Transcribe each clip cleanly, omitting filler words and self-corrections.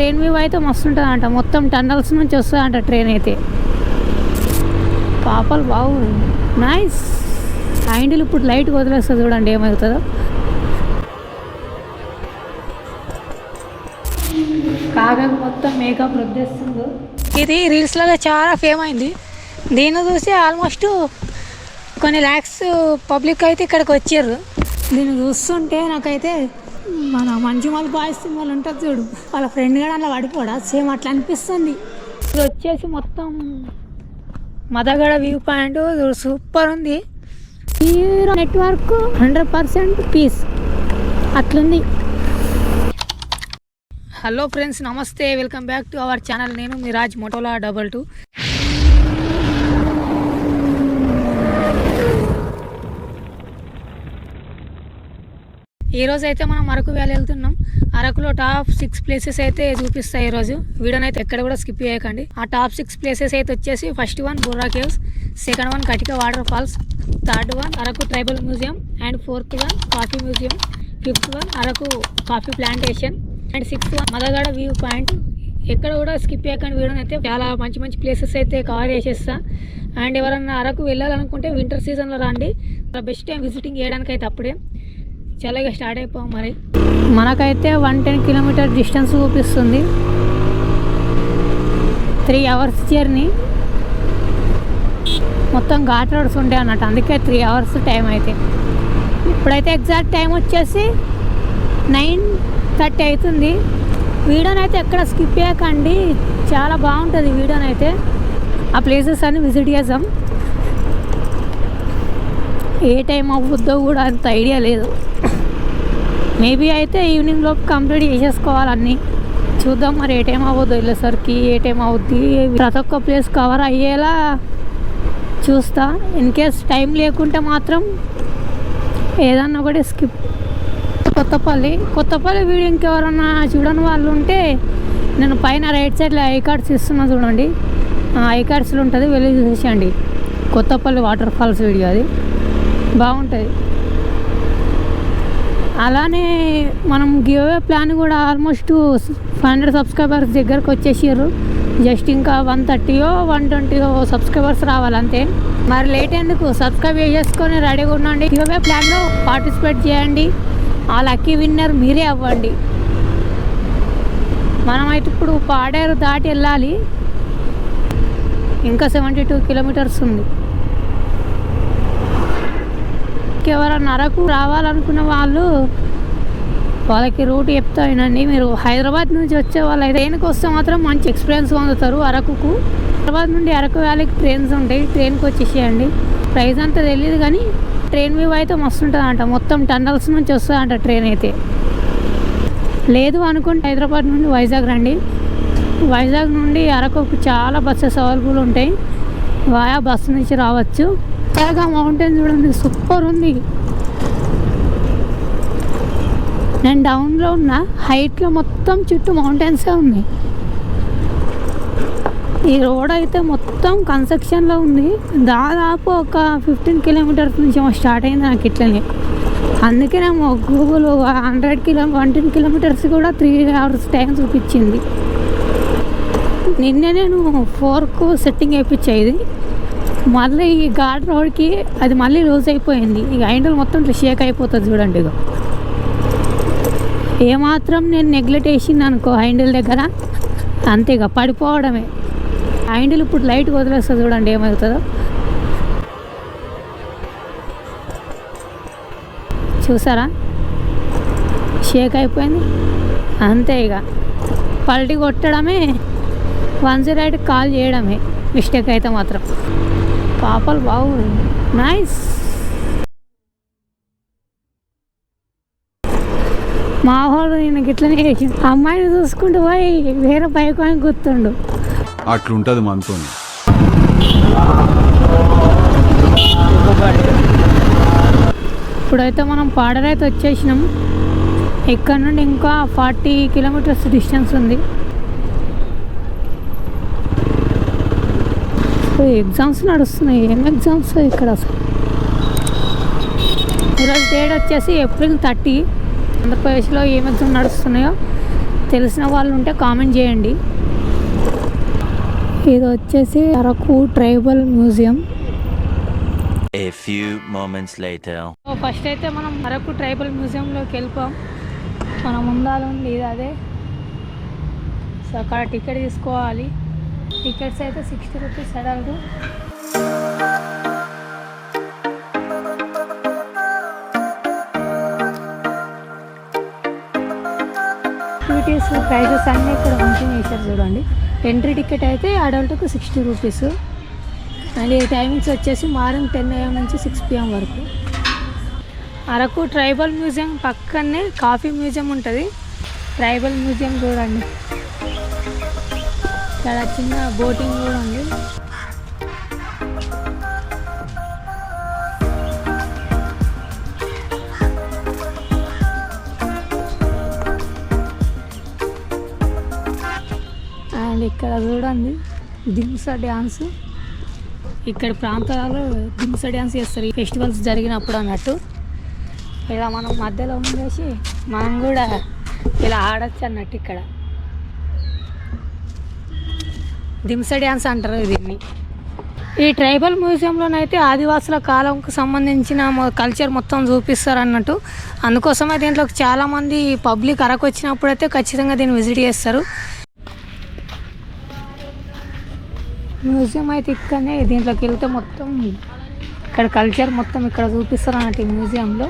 Train view అయితే మస్తు ఉంటుంది అంట, మొత్తం టన్నల్స్ నుంచి వస్తుందంట ట్రైన్ అయితే. పాపలు బాగుంది, నైస్. హ్యాండిల్ ఇప్పుడు లైట్ వదిలేస్తుంది చూడండి ఏమవుతుందో. కాగకు మొత్తం మేకప్ రుద్దేస్తుంది. ఇది రీల్స్లో చాలా ఫేమ్ అయింది. దీన్ని చూసి ఆల్మోస్ట్ కొన్ని ల్యాక్స్ పబ్లిక్ అయితే ఇక్కడికి వచ్చారు. దీన్ని చూస్తుంటే నాకైతే మన మంజుమల్ బాయ్స్ సినిమాలు ఉంటుంది చూడు, వాళ్ళ ఫ్రెండ్ కూడా అలా పడిపోడా, సేమ్ అట్లా అనిపిస్తుంది. ఇది వచ్చేసి మొత్తం మదగడ వ్యూ పాయింట్ సూపర్ ఉంది. హీరో నెట్వర్క్ 100% పీస్ అట్లుంది. హలో ఫ్రెండ్స్, నమస్తే, welcome back to our channel. నేను మిరాజ్ మోటోలా 22. ఈరోజు అయితే మనం అరకు వ్యాలీ వెళ్తున్నాం. అరకులో టాప్ 6 ప్లేసెస్ అయితే చూపిస్తాయి ఈరోజు. వీడియోని అయితే ఎక్కడ కూడా స్కిప్ చేయకండి. ఆ టాప్ 6 ప్లేసెస్ అయితే వచ్చేసి first one Burra caves, second one Katika water falls, third one Araku tribal museum, and fourth one coffee museum, fifth one Araku coffee plantation, and sixth one Madagada view point. ఎక్కడ కూడా స్కిప్ చేయకండి. వీడియోని అయితే చాలా మంచి మంచి ప్లేసెస్ అయితే కవర్ చేసేస్తా. అండ్ ఎవరన్నా అరకు వెళ్ళాలనుకుంటే వింటర్ సీజన్లో రండి, బెస్ట్ టైం విజిటింగ్ చేయడానికి అయితే అప్పుడే. చల్లగా స్టార్ట్ అయిపోయాం. మరి మనకైతే 110 కిలోమీటర్ డిస్టెన్స్ చూపిస్తుంది. 3 అవర్స్ జర్నీ. మొత్తం ఘాట్ రోడ్స్ ఉంటాయి అన్నట్టు, అందుకే 3 అవర్స్ టైం అయితే. ఇప్పుడైతే ఎగ్జాక్ట్ టైం వచ్చేసి 9:30 అవుతుంది. వీడియోనైతే ఎక్కడ స్కిప్ చేయకండి, చాలా బాగుంటుంది వీడియోనైతే. ఆ ప్లేసెస్ అన్ని విజిట్ చేద్దాం. ఏ టైం అవుద్దో కూడా అంత ఐడియా లేదు. మేబీ అయితే ఈవినింగ్ లోపు కంప్లీట్ చేసేసుకోవాలన్నీ. చూద్దాం మరి ఏ టైం అవ్వద్దు, వెళ్ళేసరికి ఏ టైం అవుద్ది. ప్రతి ఒక్క ప్లేస్ కవర్ అయ్యేలా చూస్తా. ఇన్ కేస్ టైం లేకుంటే మాత్రం ఏదన్నా ఒకటి స్కిప్. కొత్తపల్లి వీడియో ఇంకెవరన్నా చూడని వాళ్ళు ఉంటే నేను పైన రైట్ సైడ్లో ఐ కార్డ్స్ ఇస్తున్నా చూడండి. ఐ కార్డ్స్లో ఉంటుంది, వెళ్ళి చూసేయండి. కొత్తపల్లి వాటర్ ఫాల్స్ వీడియో అది బాగుంటుంది. అలానే మనం గివ్ అవే ప్లాన్ కూడా ఆల్మోస్ట్ 500 సబ్స్క్రైబర్స్ దగ్గరకు వచ్చేసారు. జస్ట్ ఇంకా 130-120 సబ్స్క్రైబర్స్ రావాలంతే. మరి లేట్ ఎందుకు, సబ్స్క్రైబ్ చేసుకొని రెడీగా ఉండండి. గివ్ అవే ప్లాన్లో పార్టిసిపేట్ చేయండి. ఆ లక్కీ విన్నర్ మీరే అవ్వండి. మనమైతే ఇప్పుడు పాడేరు దాటి వెళ్ళాలి. ఇంకా 72 కిలోమీటర్స్ ఉంది. ఎవరైనా అరకు రావాలనుకున్న వాళ్ళకి రూట్ చెప్తా వినండి. మీరు హైదరాబాద్ నుంచి వచ్చే వాళ్ళు అయితే ట్రైన్కి వస్తే మాత్రం మంచి ఎక్స్పీరియన్స్ పొందుతారు అరకుకు. హైదరాబాద్ నుండి అరకు వ్యాలీకి ట్రైన్స్ ఉంటాయి, ట్రైన్కి వచ్చేసేయండి. ప్రైస్ అంతా తెలియదు కానీ ట్రైన్ వ్యూ అయితే మస్తు ఉంటుంది అంట, మొత్తం టన్నల్స్ నుంచి వస్తుందంట ట్రైన్ అయితే. లేదు అనుకుంటే హైదరాబాద్ నుండి వైజాగ్ రండి. వైజాగ్ నుండి అరకుకు చాలా బస్సెస్ అవైలబుల్ ఉంటాయి. వాయా బస్సు నుంచి రావచ్చు. అలాగా మౌంటైన్ చూడండి, సూపర్ ఉంది. నేను డౌన్లో ఉన్న హైట్లో మొత్తం చుట్టూ మౌంటైన్సే ఉన్నాయి. ఈ రోడ్ అయితే మొత్తం కన్స్ట్రక్షన్లో ఉంది. దాదాపు ఒక 15 కిలోమీటర్స్ నుంచి స్టార్ట్ అయింది నాకు ఇట్లనే. అందుకే నేను గూగుల్ 110 కిలోమీటర్స్ కూడా 3 అవర్స్ టైం చూపించింది. నిన్నే నేను 4కు సెట్టింగ్ వేయించా. ఇది మళ్ళీ ఈ ఘాట్ రోడ్కి అది మళ్ళీ లూజ్ అయిపోయింది. ఇక హ్యాండిల్ మొత్తం షేక్ అయిపోతుంది చూడండి. ఇక ఏమాత్రం నేను నెగ్లెక్ట్ చేసింది అనుకో హ్యాండిల్ దగ్గర, అంతే ఇక పడిపోవడమే. హ్యాండిల్ ఇప్పుడు లైట్ వదిలేస్తుంది చూడండి ఏమవుతుందో. చూసారా, షేక్ అయిపోయింది అంతే. ఇక పల్టీ కొట్టడమే, 108 కాల్ చేయడమే మిస్టేక్ అయితే మాత్రం. పాపలు బాగుంది, నైస్. మా వాడు నేను ఇట్లనే చేసింది. అమ్మాయిని చూసుకుంటూ పోయి వేరే బైక్ అని గుర్తుండు. అట్లుంటది మనతో. ఇప్పుడైతే మనం పాడరైతే వచ్చేసినాం. ఇక్కడ నుండి ఇంకా 40 కిలోమీటర్స్ డిస్టెన్స్ ఉంది. ఎగ్జామ్స్ నడుస్తున్నాయి. ఏం ఎగ్జామ్స్ ఇక్కడ అసలు? ఈరోజు డేట్ వచ్చేసి ఏప్రిల్ 30. ఆంధ్రప్రదేశ్లో ఏం ఎగ్జామ్ నడుస్తున్నాయో తెలిసిన వాళ్ళు ఉంటే కామెంట్ చేయండి. ఇది వచ్చేసి Araku tribal museum. A few moments later. First అయితే మనం అరకు ట్రైబల్ మ్యూజియంలోకి వెళ్ళిపోం. మనం ముందాలు ఉంది ఇది అదే. సో అక్కడ టికెట్ తీసుకోవాలి. టికెట్స్ అయితే 60 రూపీస్ అడల్ట్. యాక్టివిటీస్ ప్రైజెస్ అన్నీ ఇక్కడ మంచిగా వేసారు చూడండి. ఎంట్రీ టికెట్ అయితే అడల్ట్కు 60 రూపీస్. అండ్ ఈ టైమింగ్స్ వచ్చేసి మార్నింగ్ 10 AM నుంచి 6 PM వరకు. అరకు ట్రైబల్ మ్యూజియం పక్కనే కాఫీ మ్యూజియం ఉంటుంది. ట్రైబల్ మ్యూజియం చూడండి, ఇక్కడ చిన్న బోటింగ్ కూడా ఉంది. అండ్ ఇక్కడ చూడండి దింసా డ్యాన్స్. ఇక్కడ ప్రాంతాలలో దింసా డ్యాన్స్ చేస్తారు ఈ ఫెస్టివల్స్ జరిగినప్పుడు అన్నట్టు. ఇలా మనం మధ్యలో ఉండేసి మనం కూడా ఇలా ఆడచ్చు అన్నట్టు. ఇక్కడ దింసా డ్యాన్స్ అంటారు దీన్ని. ఈ ట్రైబల్ మ్యూజియంలోనైతే ఆదివాసుల కాలంకు సంబంధించిన కల్చర్ మొత్తం చూపిస్తారు అన్నట్టు. అందుకోసమే దీంట్లో చాలామంది పబ్లిక్ అరకు వచ్చినప్పుడు అయితే ఖచ్చితంగా దీన్ని విజిట్ చేస్తారు. మ్యూజియం అయితే ఇక్కడనే, దీంట్లోకి వెళ్తే మొత్తం ఇక్కడ కల్చర్ మొత్తం ఇక్కడ చూపిస్తారు అన్నట్టు ఈ మ్యూజియంలో.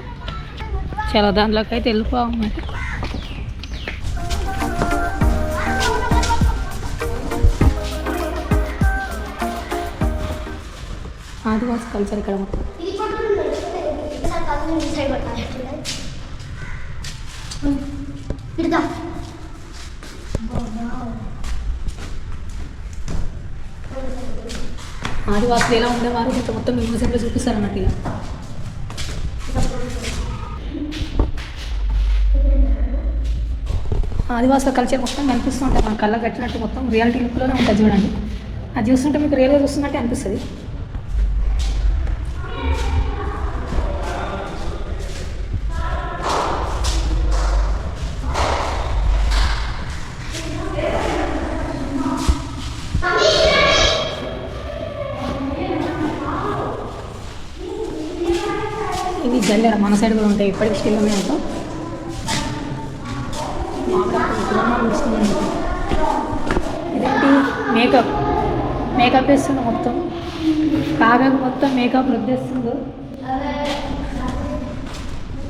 చాలా దాంట్లోకి అయితే వెళ్ళిపోవన్నమాట. ఆదివాసి కల్చర్ ఇక్కడ మొత్తం. ఆదివాసులు ఎలా ఉండేవారు ఇంకా మొత్తం ఈ మ్యూజియంలో చూపిస్తారు అన్నట్టు. ఇలా ఆదివాసుల కల్చర్ మొత్తం కనిపిస్తూ ఉంటుంది మన కళ్ళ కట్టినట్టు. మొత్తం రియాలిటీ లుక్లోనే ఉంటుంది చూడండి. అది చూస్తుంటే మీకు రియల్గా చూస్తున్నట్టే అనిపిస్తుంది. ఇవి జల్లెడ మన సైడ్ కూడా ఉంటాయి, ఇప్పటికి స్టిల్ ఉన్నాయి అంతా. ఇదేంటి మేకప్ వేస్తుంది మొత్తం. కాగకు మొత్తం మేకప్ రుద్దేస్తుంది.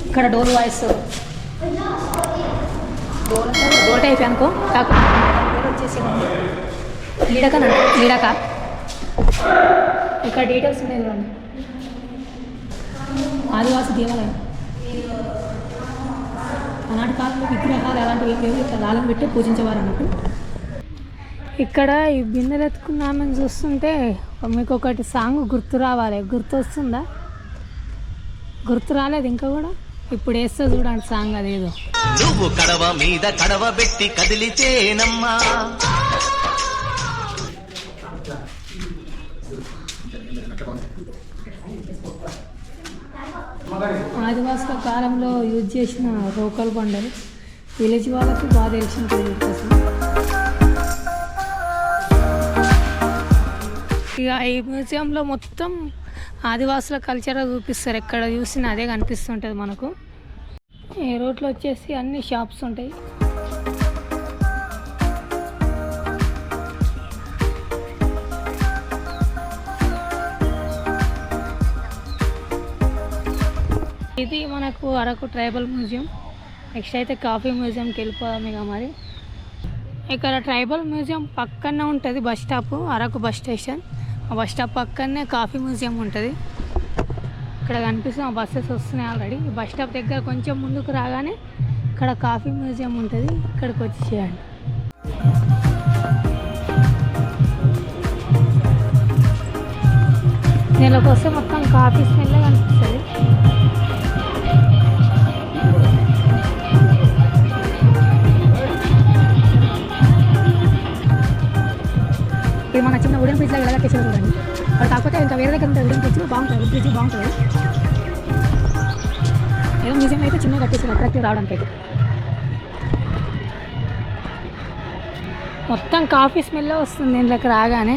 ఇక్కడ డోర్ వాయిస్ డోర్ టైప్ అనుకో. కాకపోతే వచ్చేసి లీడక ఇక్కడ డీటెయిల్స్ ఉన్నాయి చూడండి. ఆదివాసి దేవాలయం ఆనాటి కాలంలో విగ్రహాలు అలాంటివి ఏమి ఇట్లా లాలం పెట్టి పూజించేవారు అన్నట్టు. ఇక్కడ ఈ బిందెలు ఎత్తుకున్నామని చూస్తుంటే మీకు ఒకటి సాంగ్ గుర్తు రావాలి. గుర్తు వస్తుందా? గుర్తు రాలేదు ఇంకా కూడా. ఇప్పుడు వేస్తే చూడండి సాంగ్ అదేదో. నువ్వు కడవ మీద కడవ పెట్టి కదిలిచేనమ్మా. ఆదివాసుల కాలంలో యూజ్ చేసిన రోకల్ బండలు విలేజ్ వాళ్ళకి బాగా తెలిసింటుంది. ఇక ఈ మ్యూజియంలో మొత్తం ఆదివాసుల కల్చర్ చూపిస్తారు. ఎక్కడ చూసినా అదే కనిపిస్తుంటుంది మనకు. ఈ రోడ్లో వచ్చేసి అన్ని షాప్స్ ఉంటాయి. ఇది మనకు అరకు ట్రైబల్ మ్యూజియం. నెక్స్ట్ అయితే కాఫీ మ్యూజియంకి వెళ్ళిపోదాం ఇక. మరి ఇక్కడ ట్రైబల్ మ్యూజియం పక్కనే ఉంటుంది bus stop, Araku bus station. ఆ బస్ స్టాప్ పక్కనే కాఫీ మ్యూజియం ఉంటుంది. ఇక్కడ కనిపిస్తున్న బస్సెస్ వస్తున్నాయి ఆల్రెడీ. ఈ బస్ స్టాప్ దగ్గర కొంచెం ముందుకు రాగానే ఇక్కడ కాఫీ మ్యూజియం ఉంటుంది. ఇక్కడికి వచ్చి చేయండి. దీనిలోకి వస్తే మొత్తం కాఫీ స్మెల్ కనిపిస్తుంది. ఇది మన చిన్న వుడెన్ ఫ్రిడ్జ్ లాగా ఎలా కట్టేసారు చూడండి. అది కాకపోతే ఇంకా వేరే దగ్గర ఉంటుంది వుడెన్ ఫ్రిడ్జ్ బాగుంటుంది. ఫ్రిడ్జ్ బాగుంటుంది. ఏదో మ్యూజియం అయితే చిన్నగా కట్టేసారు అట్రాక్టివ్ రావడానికి అయితే. మొత్తం కాఫీ స్మెల్ వస్తుంది ఇంట్లోకి రాగానే.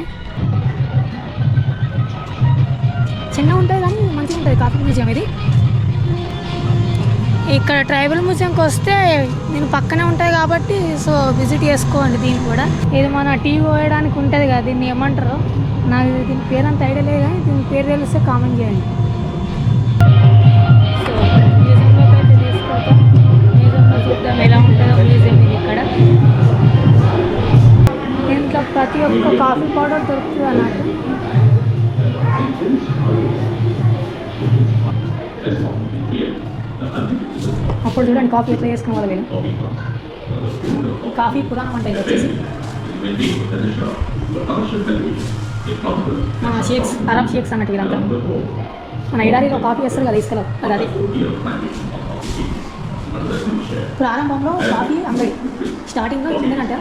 చిన్నగా ఉంటుంది కానీ మంచిగా ఉంటుంది కాఫీ మ్యూజియం ఇది. ఇక్కడ ట్రైబల్ మ్యూజియంకి వస్తే నేను పక్కనే ఉంటుంది కాబట్టి సో విజిట్ చేసుకోండి దీన్ని కూడా. ఇది మన టీ పోయడానికి ఉంటుంది కదా, దీన్ని ఏమంటారు నాకు దీని పేరు అంత ఐడియా లేదు కానీ దీని పేరు తెలిస్తే కామెంట్ చేయండి. సో మ్యూజియంలోకి అయితే తీసుకెళ్తాం. మ్యూజియంలో చూద్దాం ఎలా ఉంటుందో మ్యూజియం ఇది. ఇక్కడ దీంట్లో ప్రతి ఒక్క కాఫీ పౌడర్ దొరుకుతుంది అన్నట్టు. అప్పుడు చూడండి కాఫీ ఎట్లా చేసుకున్న వాళ్ళు వీళ్ళు. ఈ కాఫీ పురాణం అంటే ఇది వచ్చేసి మన షేక్స్, అరబ్ షేక్స్ అన్నట్టు వీళ్ళంతా. మన ఇడారీలో కాఫీ వేస్తారు కదా ఇసుకలో, అది ప్రారంభంలో కాఫీ అంగడి స్టార్టింగ్లో కిందనంట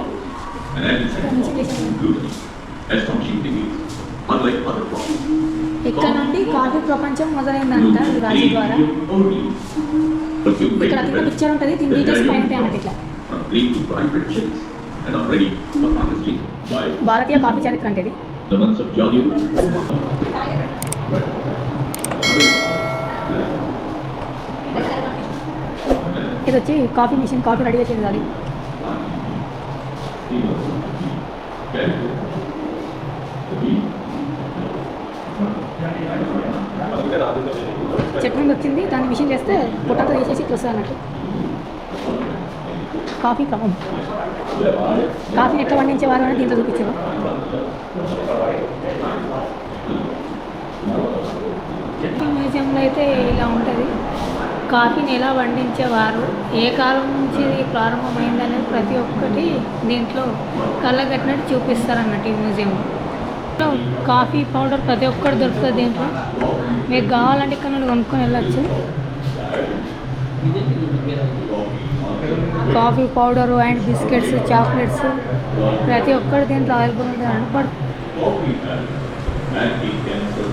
ఇక్కడ నుండి కాఫీ ప్రపంచం మొదలైందంట ఈ రాజు ద్వారా. ఇక్కడ కింద పిక్చర్ ఉంటుంది, దీని డీటెయిల్స్ పైన ఉంటాయి అన్నట్టు. ఇట్లా భారతీయ కాఫీ చరిత్ర అంటే ఇది వచ్చి కాఫీ మిషన్, కాఫీ రెడీ చేసేది అది. చెట్టు నుండి వచ్చింది, దాన్ని మిషన్ చేస్తే పొట్టంతా వేసేసి ఇట్లా వస్తుంది అన్నట్టు. కాఫీ క్రమం, కాఫీని ఎట్లా పండించేవారు అని దీంట్లో చూపించారు. మ్యూజియంలో అయితే ఇలా ఉంటుంది. కాఫీని ఎలా పండించేవారు, ఏ కాలం నుంచి ఇది ప్రారంభమైందనేది ప్రతి ఒక్కటి దీంట్లో కళ్ళగట్టినట్టు చూపిస్తారు అన్నట్టు ఈ మ్యూజియంలో. కాఫీ పౌడర్ ప్రతి ఒక్కటి దొరుకుతుంది దీంట్లో. మీకు కావాలంటే ఇక్కడ నుండి కొనుక్కొని వెళ్ళచ్చు. Coffee powder and biscuits, chocolates ప్రతి ఒక్కటి దీంట్లో అవైలబుల్ ఉంటుంది అన్నట్టు. బట్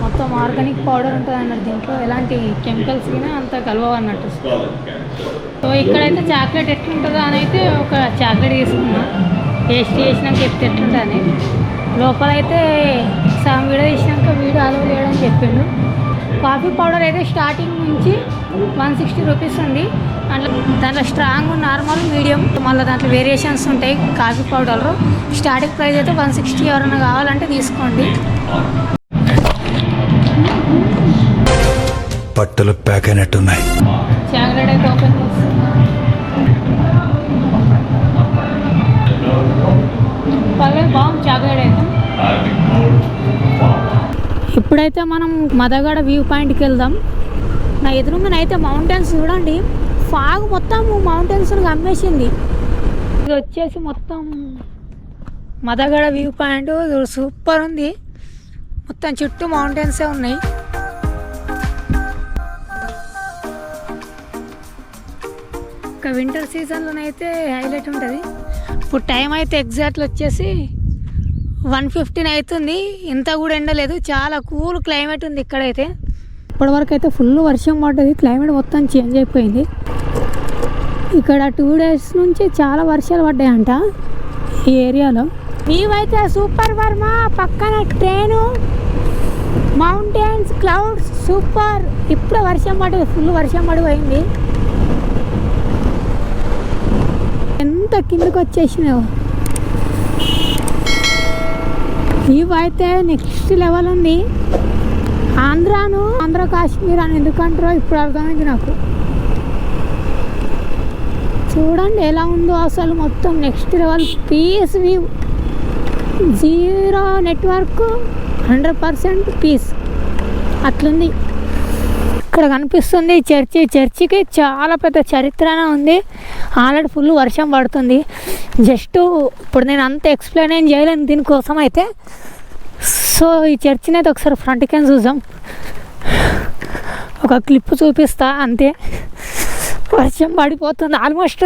మొత్తం ఆర్గానిక్ పౌడర్ ఉంటుంది అన్నట్టు. దీంట్లో ఎలాంటి కెమికల్స్ కానీ అంత కలవవు అన్నట్టు. సో ఇక్కడైతే చాక్లెట్ ఎట్లుంటుందో అని అయితే ఒక చాక్లెట్ తీసుకున్నా, టేస్ట్ చేసినాక చెప్తే ఎట్లుంటుంది. లోపలైతే సగం వీడియో తీసినాక వీడియో అలవ్ చేయడం చెప్పిండు. కాఫీ పౌడర్ అయితే స్టార్టింగ్ నుంచి 160 రూపీస్ ఉంది. దాంట్లో స్ట్రాంగ్, నార్మల్, మీడియం, మళ్ళీ దాంట్లో వేరియేషన్స్ ఉంటాయి. కాఫీ పౌడర్లో స్టార్టింగ్ ప్రైస్ అయితే 160. ఎవరైనా కావాలంటే తీసుకోండి. బట్టలు ప్యాక్ అయినట్టున్నాయి. చాక్లెట్ అయితే ఓపెన్ చేస్తాం. పర్లేదు, బాగుంది చాక్లెట్ అయితే. ఇప్పుడైతే మనం మదగడ వ్యూ పాయింట్కి వెళ్దాం. నా ఎదురుగానైతే మౌంటైన్స్ చూడండి, ఫాగ్ మొత్తం మౌంటైన్స్ని కమ్మేసింది. ఇది వచ్చేసి మొత్తం మదగడ వ్యూ పాయింట్ సూపర్ ఉంది. మొత్తం చుట్టూ మౌంటైన్సే ఉన్నాయి. ఇంకా వింటర్ సీజన్లోనైతే హైలైట్ ఉంటుంది. ఇప్పుడు టైం అయితే ఎగ్జాక్ట్లు వచ్చేసి 1:15 అవుతుంది. ఇంత కూడా ఎండలేదు, చాలా కూల్ క్లైమేట్ ఉంది ఇక్కడైతే. ఇప్పటివరకు అయితే ఫుల్ వర్షం పడ్డది, క్లైమేట్ మొత్తం చేంజ్ అయిపోయింది. ఇక్కడ 2 days నుంచి చాలా వర్షాలు పడ్డాయంట ఈ ఏరియాలో. ఇవైతే సూపర్ వర్మ, పక్కన ట్రైను, మౌంటైన్స్, క్లౌడ్స్ సూపర్. ఇప్పుడు వర్షం పడ్డది, ఫుల్ వర్షం పడిపోయింది. ఎంత కిందకు వచ్చేసినావు. ఇవైతే నెక్స్ట్ లెవెల్ ఉంది. ఆంధ్ర కాశ్మీర్ అని ఎందుకంటారో ఇప్పుడు అర్థమైంది నాకు. చూడండి ఎలా ఉందో అసలు, మొత్తం next level. Peace view, 0 network, 100% peace అట్లుంది. ఇక్కడ కనిపిస్తుంది చర్చికి చాలా పెద్ద చరిత్రనే ఉంది. ఆల్రెడీ ఫుల్ వర్షం పడుతుంది. జస్ట్ ఇప్పుడు నేను అంత ఎక్స్ప్లెయిన్ ఏం చేయలేను దీనికోసం అయితే. సో ఈ చర్చిని అయితే ఒకసారి ఫ్రంట్కి చూద్దాం, ఒక క్లిప్ చూపిస్తా అంతే. వర్షం పడిపోతుంది ఆల్మోస్ట్.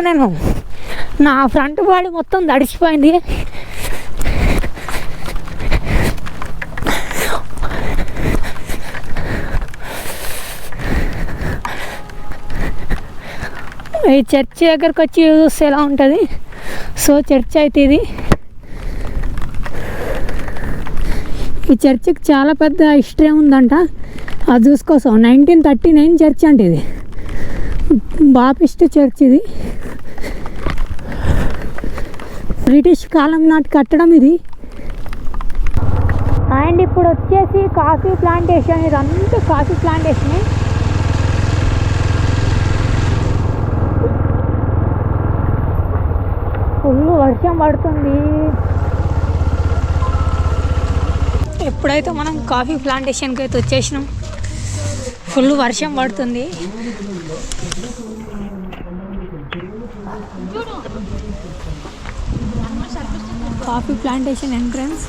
నా ఫ్రంట్ బాడీ మొత్తం తడిచిపోయింది. ఈ చర్చి దగ్గరకు వచ్చి చూస్తే ఎలా ఉంటుంది. సో చర్చ్ అయితే ఇది ఈ చర్చికి చాలా పెద్ద హిస్టరీ ఉందంట, అది చూసుకోసం. 1939 చర్చ్ అంటే ఇది, బాపిస్ట్ చర్చ్ ఇది. బ్రిటిష్ కాలం నాటి కట్టడం ఇది. అండ్ ఇప్పుడు వచ్చేసి కాఫీ ప్లాంటేషన్, ఇదంతా కాఫీ ప్లాంటేషనే. ఫుల్ వర్షం పడుతుంది. ఎప్పుడైతే మనం కాఫీ ప్లాంటేషన్కి అయితే వచ్చేసినాం, ఫుల్ వర్షం పడుతుంది. Coffee plantation entrance.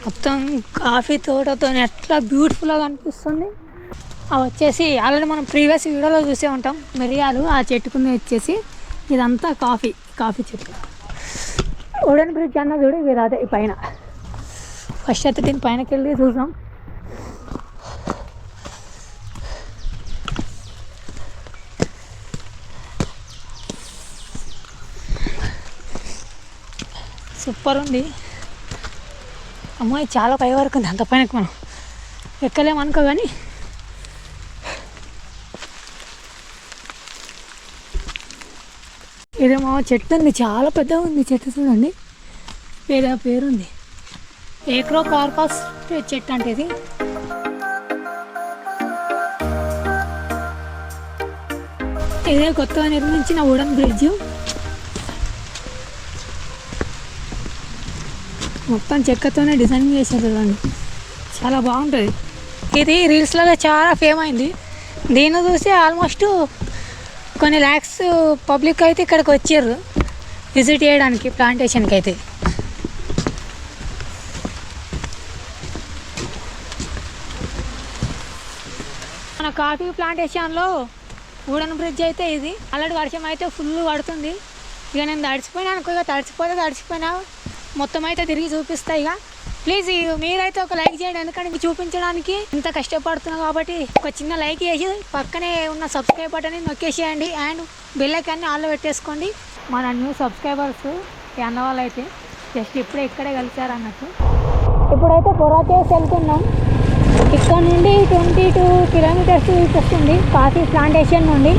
మొత్తం కాఫీ తోటతో ఎట్లా బ్యూటిఫుల్గా కనిపిస్తుంది. అవి వచ్చేసి ఆల్రెడీ మనం ప్రీవియస్ వీడియోలో చూసే ఉంటాం, మిరియాలు. ఆ చెట్టుకుని వచ్చేసి ఇదంతా కాఫీ చెట్టు. వుడెన్ బ్రిడ్జ్ అన్న చూడు, ఇది అదే పైన. ఫస్ట్ అయితే దీని పైనకి వెళ్ళి చూసాం. సూపర్ ఉంది. అమ్మాయి చాలా పై వరకు ఉంది, అంత పైనకి మనం ఎక్కలేమనుకో. కానీ ఇదేమో చెట్టు ఉంది, చాలా పెద్దగా ఉంది చెట్టు. చూడండి, పేరుంది, ఏక్రో కార్పస్ చెట్టు అంటే ఇది. ఇదే కొత్తగా నిర్మించిన వుడెన్ బ్రిడ్జ్. మొత్తం చెక్కతోనే డిజైన్ చేశారు చూడండి, చాలా బాగుంటుంది. ఇది రీల్స్లో చాలా ఫేమ్ అయింది. దీన్ని చూసి ఆల్మోస్ట్ కొన్ని ల్యాక్స్ పబ్లిక్ అయితే ఇక్కడికి వచ్చారు విజిట్ చేయడానికి, ప్లాంటేషన్కి అయితే. మన కాఫీ ప్లాంటేషన్లో వుడెన్ బ్రిడ్జ్ అయితే ఇది. ఆల్రెడీ వర్షం అయితే ఫుల్ పడుతుంది. ఇక నేను తడిచిపోయినా అనుకో, ఇక తడిచిపోయినా మొత్తం అయితే తిరిగి చూపిస్తాయి. ఇక ప్లీజ్ మీరైతే ఒక లైక్ చేయండి, ఎందుకంటే మీకు చూపించడానికి ఇంత కష్టపడుతున్నాను కాబట్టి ఒక చిన్న లైక్ చేసి పక్కనే ఉన్న సబ్స్క్రైబ్ బటన్ని నొక్కేసేయండి. అండ్ బెల్ ఐకాన్ని ఆన్లో పెట్టేసుకోండి. మన న్యూ సబ్స్క్రైబర్స్ అన్న వాళ్ళు అయితే జస్ట్ ఇప్పుడే ఇక్కడే కలిసారు అన్నట్టు. ఇప్పుడైతే బొర్రాకేవ్స్ వెళ్తున్నాం. ఇక్కడ నుండి 22 కిలోమీటర్స్ వస్తుంది కాఫీ ప్లాంటేషన్ నుండి.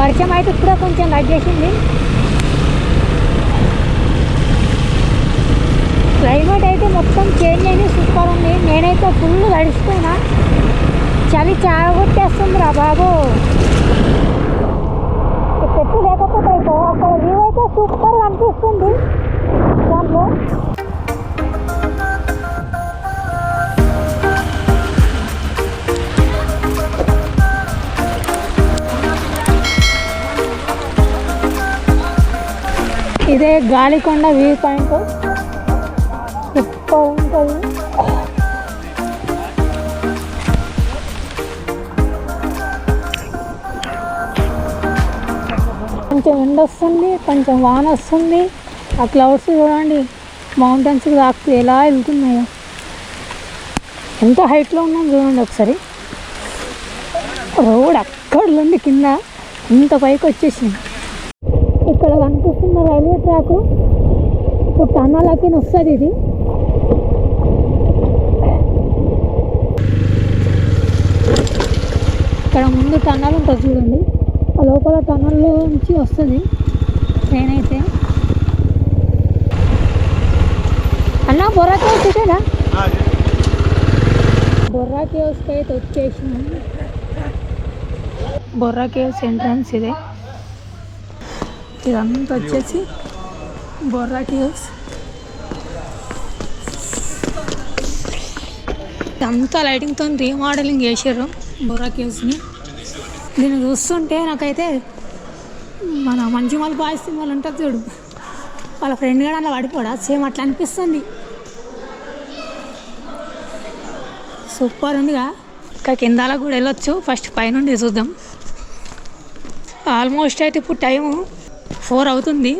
వర్షం అయితే ఇప్పుడే కొంచెం తగ్గేసింది. క్లైమేట్ అయితే మొత్తం చేంజ్ అయింది, సూపర్ ఉంది. నేనైతే ఫుల్ తడిసిపోయినా, చలి చాలా కొట్టేస్తుంది రా బాబు. చెట్టు లేకపోతే అయితే అక్కడ వ్యూ అయితే సూపర్ అనిపిస్తుంది. దాంట్లో ఇదే గాలికొండ వ్యూ పాయింట్, సూపర్ ఉంటుంది. కొంచెం ఎండ వస్తుంది, కొంచెం వాన వస్తుంది. ఆ క్లౌడ్స్ చూడండి, మౌంటైన్స్కి తాకుతూ ఎలా వెళ్తున్నాయో. ఎంత హైట్లో ఉన్నాం చూడండి ఒకసారి. రోడ్ అక్కడ నుండి కింద ఇంత పైకి వచ్చేసింది. ఇక్కడ కనిపిస్తున్న రైల్వే ట్రాక్ ఇప్పుడు టన్నలకి వస్తుంది. ఇది ఇక్కడ ముందు టన్నల్ ఉంటుంది చూడండి, ఆ లోపల టన్నల్లో నుంచి వస్తుంది ట్రైన్ అయితే. అన్న బొర్రాకేవ్స్ ఇదేనా? బొర్రాకేవ్స్కి అయితే వచ్చేసినాం. బొర్రాకేవ్స్ ఎంట్రన్స్ ఇదే. ఇదంతా వచ్చేసి బొర్రాకేవ్స్. అంతా లైటింగ్తో రీమోడలింగ్ చేసారు బొర్రాకేవ్స్ని. దీన్ని చూస్తుంటే నాకైతే మన మంజుమల్ బాయ్స్ సినిమాలు ఉంటుంది చూడు, వాళ్ళ ఫ్రెండ్ కూడా అలా పడిపోడా, సేమ్ అట్లా అనిపిస్తుంది. సూపర్ ఉందిగా. ఇంకా కిందాల కూడా వెళ్ళొచ్చు, ఫస్ట్ పైనుండి చూద్దాం. ఆల్మోస్ట్ అయితే ఇప్పుడు టైము 4 అవుతుంది.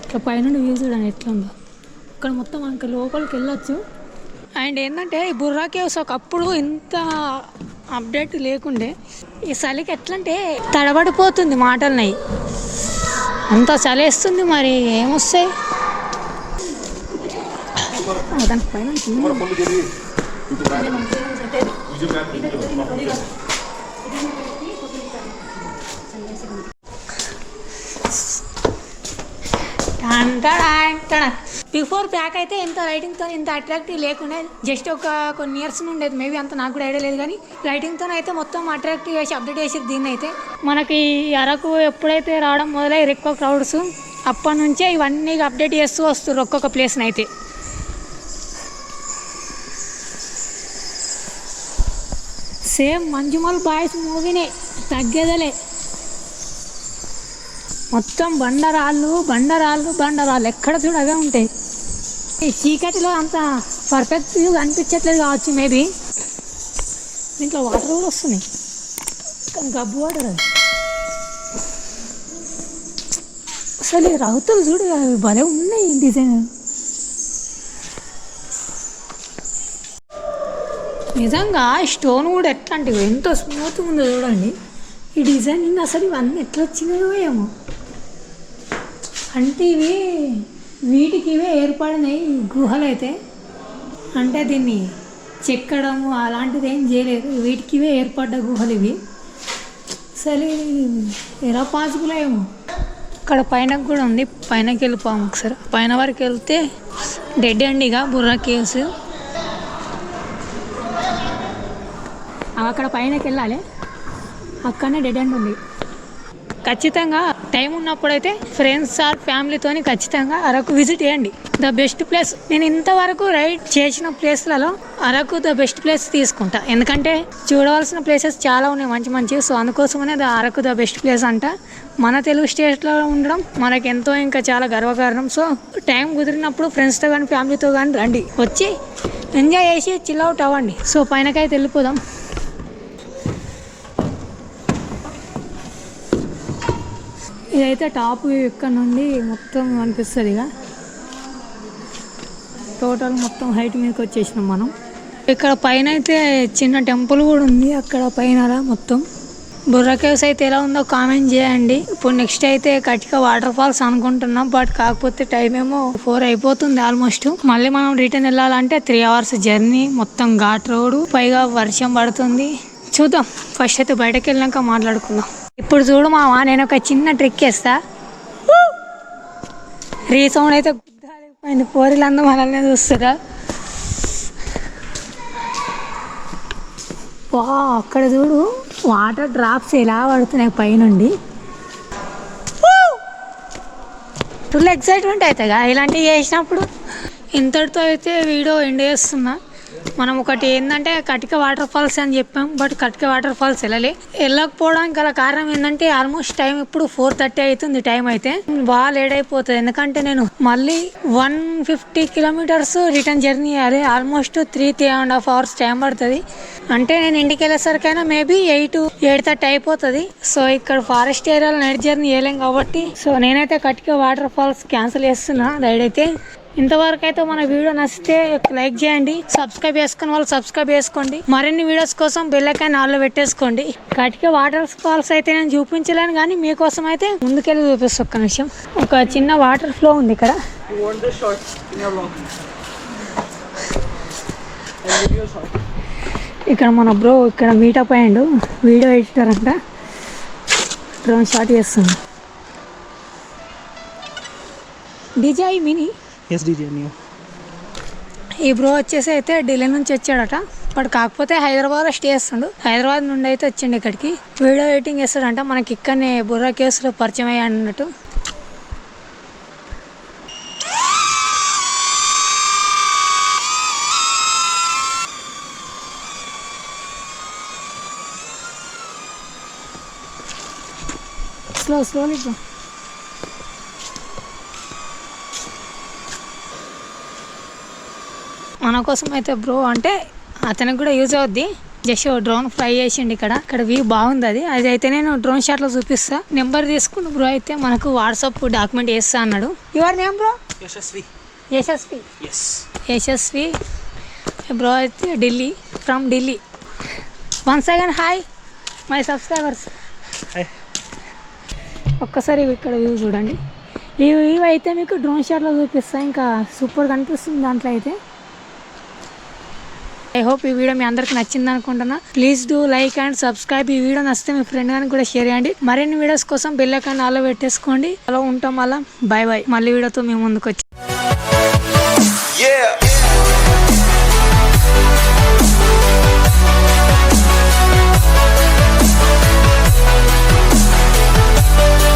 ఇక పైనుండి వ్యూ చూడండి ఎట్లా ఉందో. అక్కడ మొత్తం మనకి లోపలికి వెళ్ళొచ్చు. అండ్ ఏంటంటే ఈ బుర్రా కేవ్స్ ఒకప్పుడు ఇంత అప్డేట్ లేకుండే. ఈ చలికి ఎట్లంటే తడబడిపోతుంది మాటలున్నాయి, అంత చలేస్తుంది. మరి ఏమొస్తాయి దానికి పైన బిఫోర్ ప్యాక్ అయితే ఇంత లైటింగ్తో ఇంత అట్రాక్టివ్ లేకుండే. జస్ట్ కొన్ని ఇయర్స్ ఉండేది, మేబీ అంత నాకు కూడా ఐడియా లేదు. కానీ లైటింగ్తో అయితే మొత్తం అట్రాక్టివ్ చేసి అప్డేట్ చేసేది దీన్ని అయితే. మనకి అరకు ఎప్పుడైతే రావడం మొదలై ఎక్కువ క్రౌడ్స్, అప్పటి నుంచే ఇవన్నీ అప్డేట్ చేస్తూ వస్తారు ఒక్కొక్క ప్లేస్ని అయితే. సేమ్ మంజుమల్ బాయ్స్ మూవీనే, తగ్గేదలే. మొత్తం బండరాళ్ళు బండరాళ్ళు బండరాళ్ళు, ఎక్కడ చూడగా ఉంటాయి. ఈ చీకటిలో అంత పర్ఫెక్ట్ వ్యూ అనిపించట్లేదు కావచ్చు మేబీ. దీంట్లో వాటర్ కూడా వస్తున్నాయి, కానీ గబ్బు వాటర్ అది. అసలు ఈ రౌతులు చూడు భలే ఉన్నాయి డిజైన్. నిజంగా స్టోన్ కూడా ఎట్లాంటివి ఎంతో స్మూత్ ఉందో చూడండి. ఈ డిజైనింగ్ అసలు ఇవన్నీ ఎట్లా వచ్చినాయో ఏమో. అంటే వీటికి ఇవే ఏర్పడినాయి గుహలు అయితే. అంటే దీన్ని చెక్కడము అలాంటిది ఏం చేయలేదు, వీటికి ఇవే ఏర్పడ్డ గుహలు ఇవి. అసలు ఎలా పాసిబుల్ ఏమో. ఇక్కడ పైన కూడా ఉంది, పైనకి వెళ్ళిపోయాము ఒకసారి. పైన వరకు వెళ్తే డెడ్ ఎండ్గా బుర్రా కేవ్స్. అక్కడ పైనకి వెళ్ళాలి, అక్కడనే డెడ్ ఎండ్ ఉంది. ఖచ్చితంగా టైం ఉన్నప్పుడైతే ఫ్రెండ్స్ ఆర్ ఫ్యామిలీతో ఖచ్చితంగా అరకు విజిట్ చేయండి. The best place. నేను ఇంతవరకు రైడ్ చేసిన ప్లేస్లలో అరకు ద బెస్ట్ ప్లేస్ తీసుకుంటా. ఎందుకంటే చూడవలసిన ప్లేసెస్ చాలా ఉన్నాయి మంచి మంచి. సో అందుకోసమనే అరకు ద బెస్ట్ ప్లేస్ అంట. మన తెలుగు స్టేట్లో ఉండడం మనకు ఎంతో ఇంకా చాలా గర్వకారణం. సో టైం కుదిరినప్పుడు ఫ్రెండ్స్తో కానీ ఫ్యామిలీతో కానీ రండి, వచ్చి ఎంజాయ్ చేసి చిల్ అవుట్ అవ్వండి. సో పైనకైతే వెళ్ళిపోదాం. ఇదైతే టాప్ ఇక్కడ నుండి మొత్తం అనిపిస్తుంది. ఇక టోటల్ మొత్తం హైట్ మీదకి వచ్చేసినాం మనం. ఇక్కడ పైన అయితే చిన్న టెంపుల్ కూడా ఉంది అక్కడ పైన మొత్తం. బుర్రా కేవ్స్ అయితే ఎలా ఉందో కామెంట్ చేయండి. ఇప్పుడు నెక్స్ట్ అయితే కటిక వాటర్ ఫాల్స్ అనుకుంటున్నాం, బట్ కాకపోతే టైం ఏమో 4 అయిపోతుంది ఆల్మోస్ట్. మళ్ళీ మనం రిటర్న్ వెళ్ళాలంటే 3 hours జర్నీ, మొత్తం ఘాట్ రోడ్, పైగా వర్షం పడుతుంది. చూద్దాం, ఫస్ట్ అయితే బయటకు వెళ్ళాక మాట్లాడుకుందాం. ఇప్పుడు చూడు మావా, నేను ఒక చిన్న ట్రిక్ వేస్తా. రీసౌండ్ అయితే గుద్దాలిపోయింది, పోరీలందరూ మనల్ని చూస్తారా. వా, అక్కడ చూడు వాటర్ డ్రాప్స్ ఎలా పడుతున్నాయి పైనుండి. ఫుల్ ఎక్సైట్మెంట్ అవుతాయిగా ఇలాంటివి చేసినప్పుడు. ఇంతటితో అయితే వీడియో ఎండ్ చేస్తున్నా. మనం ఒకటి ఏంటంటే కటిక వాటర్ ఫాల్స్ అని చెప్పాం, బట్ కటిక వాటర్ ఫాల్స్ వెళ్ళకపోవడానికి గల కారణం ఏంటంటే ఆల్మోస్ట్ టైం ఇప్పుడు 4:30 అవుతుంది. టైం అయితే బాగా లేట్ అయిపోతుంది, ఎందుకంటే నేను మళ్ళీ 150 kilometers రిటర్న్ జర్నీ చేయాలి. ఆల్మోస్ట్ 3.5 hours టైం పడుతుంది. అంటే నేను ఇంటికి వెళ్ళేసరికైనా మేబీ 8-8:30 అయిపోతుంది. సో ఇక్కడ ఫారెస్ట్ ఏరియాలో నైట్ జర్నీ చేయలేం కాబట్టి సో నేనైతే కటిక వాటర్ ఫాల్స్ క్యాన్సిల్ చేస్తున్నా రైడ్ అయితే. ఇంతవరకు అయితే మన వీడియో నచ్చితే లైక్ చేయండి, సబ్స్క్రైబ్ చేసుకుని వాళ్ళు సబ్స్క్రైబ్ చేసుకోండి. మరిన్ని వీడియోస్ కోసం బెల్ ఐకాన్ ఆన్లో పెట్టేసుకోండి. కటిక వాటర్ ఫాల్స్ అయితే నేను చూపించలేను, కానీ మీకోసం అయితే ముందుకెళ్ళి చూపిస్తాను. ఒక్క నిమిషం, ఒక చిన్న వాటర్ ఫ్లో ఉంది ఇక్కడ. ఇక్కడ మన బ్రో ఇక్కడ మీటప్ అయ్యిండు, వీడియో ఎడిటర్ అంట. డ్రోన్ షాట్ చేస్తుంది. డిజై మినీ ఈ బ్రో వచ్చేసి అయితే ఢిల్లీ నుంచి వచ్చాడట, బట్ కాకపోతే హైదరాబాద్లో స్టే చేస్తుండు. హైదరాబాద్ నుండి అయితే వచ్చిండు ఇక్కడికి, వీడియో ఎడిటింగ్ చేస్తాడంట. మనకి ఇక్కడనే బుర్రా కేవ్స్లో పరిచయం అయ్యాడు అన్నట్టు. Slowly bro. మన కోసం అయితే బ్రో అంటే అతనికి కూడా యూజ్ అవుద్ది. జస్ట్ డ్రోన్ ఫ్లై చేసిండు ఇక్కడ వ్యూ బాగుంది. అది అయితే నేను డ్రోన్ షాట్లో చూపిస్తా. నెంబర్ తీసుకుని బ్రో అయితే మనకు వాట్సాప్ డాక్యుమెంట్ చేస్తా అన్నాడు. Your name bro? Yashasvi Yashasvi bro అయితే Delhi from Delhi. Once again hi my subscribers. ఒక్కసారి ఇక్కడ వ్యూ చూడండి. ఈ వ్యూ అయితే మీకు డ్రోన్ షాట్లో చూపిస్తాయి, ఇంకా సూపర్ కనిపిస్తుంది దాంట్లో అయితే. ఐ హోప్ ఈ వీడియో మీ అందరికి నచ్చింది అనుకుంటున్నా. Please do like and subscribe. ఈ వీడియో నచ్చితే మీ ఫ్రెండ్ కానీ కూడా షేర్ చేయండి. మరిన్ని వీడియోస్ కోసం బెల్ ఐకాన్ ఆల్లో పెట్టేసుకోండి. అలా ఉంటాం. అలా బాయ్ బాయ్. మళ్ళీ వీడియోతో మేము ముందుకు వచ్చి